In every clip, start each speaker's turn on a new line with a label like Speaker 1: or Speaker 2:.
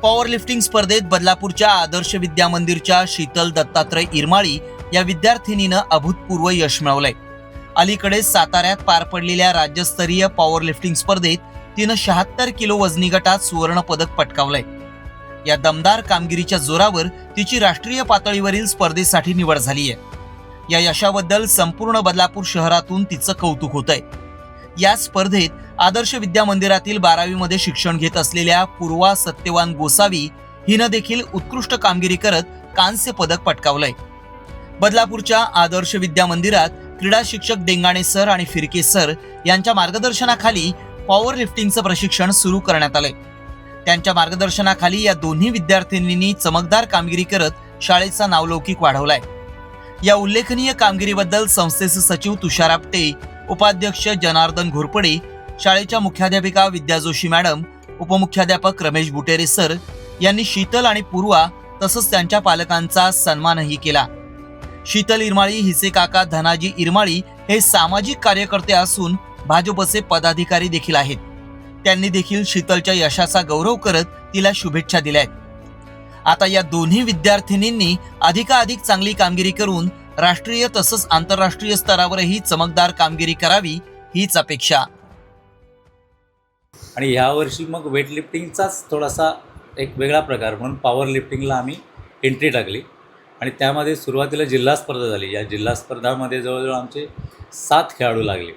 Speaker 1: Power lifting स्पर्धेत बदलापूरच्या आदर्श विद्या मंदिरच्या शीतल दत्तात्रय इरमाळी या विद्यार्थिनीनं अभूतपूर्व यश मिळवलंय. अलीकडे साताऱ्यात पार पडलेल्या राज्यस्तरीय पॉवर लिफ्टिंग स्पर्धेत तिनं 76 किलो वजनी गटात सुवर्ण पदक पटकावलंय. या दमदार कामगिरीच्या जोरावर तिची राष्ट्रीय पातळीवरील स्पर्धेसाठी निवड झाली आहे. या यशाबद्दल संपूर्ण बदलापूर शहरातून तिचं कौतुक होतंय. या स्पर्धेत आदर्श विद्या मंदिरातील 12वी मध्ये शिक्षण घेत असलेल्या पूर्वा सत्यवान गोसावी हिनं देखील उत्कृष्ट कामगिरी करत कांस्य पदक पटकावलंय. बदलापूरच्या आदर्श विद्या मंदिरात क्रीडा शिक्षक डेंगाणे सर आणि फिरके सर यांच्या मार्गदर्शनाखाली पॉवर लिफ्टिंगचं प्रशिक्षण सुरू करण्यात आलंय. त्यांच्या मार्गदर्शनाखाली या दोन्ही विद्यार्थिनींनी चमकदार कामगिरी करत शाळेचा नावलौकिक वाढवलाय. या उल्लेखनीय कामगिरीबद्दल संस्थेचे सचिव तुषार आपटे, उपाध्यक्ष जनार्दन घोरपडे, शाळेच्या मुख्याध्यापिका विद्या जोशी मॅडम, उपमुख्याध्यापक रमेश बुटेरे सर यांनी शीतल आणि पूर्वा तसंच त्यांच्या पालकांचा सन्मानही केला. शीतल इरमाळी हिचे काका धनाजी इरमाळी हे सामाजिक कार्यकर्ते असून भाजपचे पदाधिकारी देखील आहेत. त्यांनी देखील शीतलच्या यशाचा गौरव करत तिला शुभेच्छा दिल्या आहेत. आता या दोन्ही विद्यार्थिनींनी अधिकाधिक चांगली कामगिरी करून राष्ट्रीय तसंच आंतरराष्ट्रीय स्तरावरही चमकदार कामगिरी करावी हीच अपेक्षा.
Speaker 2: आणि यावर्षी मग वेट लिफ्टिंगचाच थोडासा एक वेगळा प्रकार म्हणून पॉवर लिफ्टिंगला आम्ही एंट्री टाकली. आणि त्यामध्ये सुरुवातीला जिल्हा स्पर्धा झाली. या जिल्हा स्पर्धामध्ये जवळजवळ आमचे 7 खेळाडू लागले.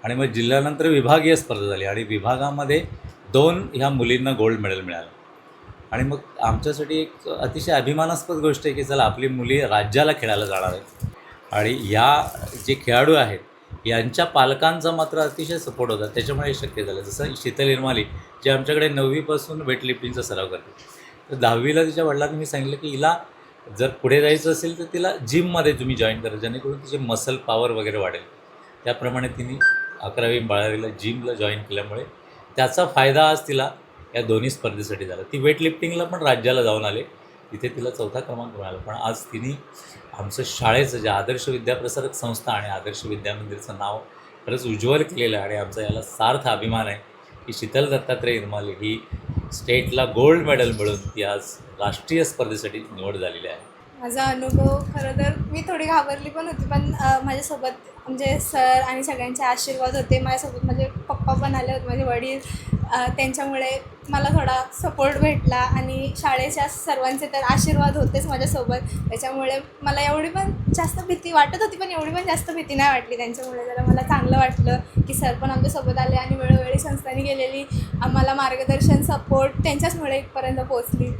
Speaker 2: आणि मग जिल्ह्यानंतर विभागीय स्पर्धा झाली आणि विभागामध्ये 2 ह्या मुलींना गोल्ड मेडल मिळालं. आणि मग आमच्यासाठी एक अतिशय अभिमानास्पद गोष्ट आहे की चला आपली मुली राज्याला खेळायला जाणार आहेत. आणि या जे खेळाडू आहेत यांच्या पालकांचा मात्र अतिशय सपोर्ट होता, त्याच्यामुळे हे शक्य झालं. जसं शीतल इरमाली जे आमच्याकडे 9वीपासून वेट लिफ्टिंगचा सराव करते, तर 10वीला तिच्या वडिलांनी मी सांगितलं की हिला जर पुढे जायचं असेल तर तिला जिममध्ये तुम्ही जॉईन करा, जेणेकरून तिचे मसल पॉवर वगैरे वाढेल. त्याप्रमाणे तिने 11वी 12वीला जिमला जॉईन केल्यामुळे त्याचा फायदा आज तिला या दोन्ही स्पर्धेसाठी झाला. ती वेट लिफ्टिंगला पण राज्याला जाऊन आले, तिथे तिला 4था क्रमांक मिळाला. पण आज तिने आमचं शाळेचं जे आदर्श विद्याप्रसारक संस्था आणि आदर्श विद्या मंदिरचं नाव खरंच उज्ज्वल केलेलं आहे. आणि आमचा याला सार्थ अभिमान आहे की शीतल दत्तात्रय इरमाली ही स्टेटला गोल्ड मेडल मिळून ती आज राष्ट्रीय स्पर्धेसाठी निवड झालेली आहे.
Speaker 3: माझा अनुभव खरं तर मी थोडी घाबरली पण होती, पण माझ्यासोबत म्हणजे सर आणि सगळ्यांचे आशीर्वाद होते. माझ्यासोबत माझे पप्पा पण आले होते, माझे वडील, त्यांच्यामुळे मला थोडा सपोर्ट भेटला. आणि शाळेच्या सर्वांचे तर आशीर्वाद होतेच माझ्यासोबत, त्याच्यामुळे मला एवढी पण जास्त भीती वाटत होती, पण एवढी पण जास्त भीती नाही वाटली. त्यांच्यामुळे जरा मला चांगलं वाटलं की सर पण आमच्यासोबत आले आणि वेळोवेळी संस्थांनी केलेली आम्हाला मार्गदर्शन, सपोर्ट त्यांच्याचमुळे इथपर्यंत पोहोचली.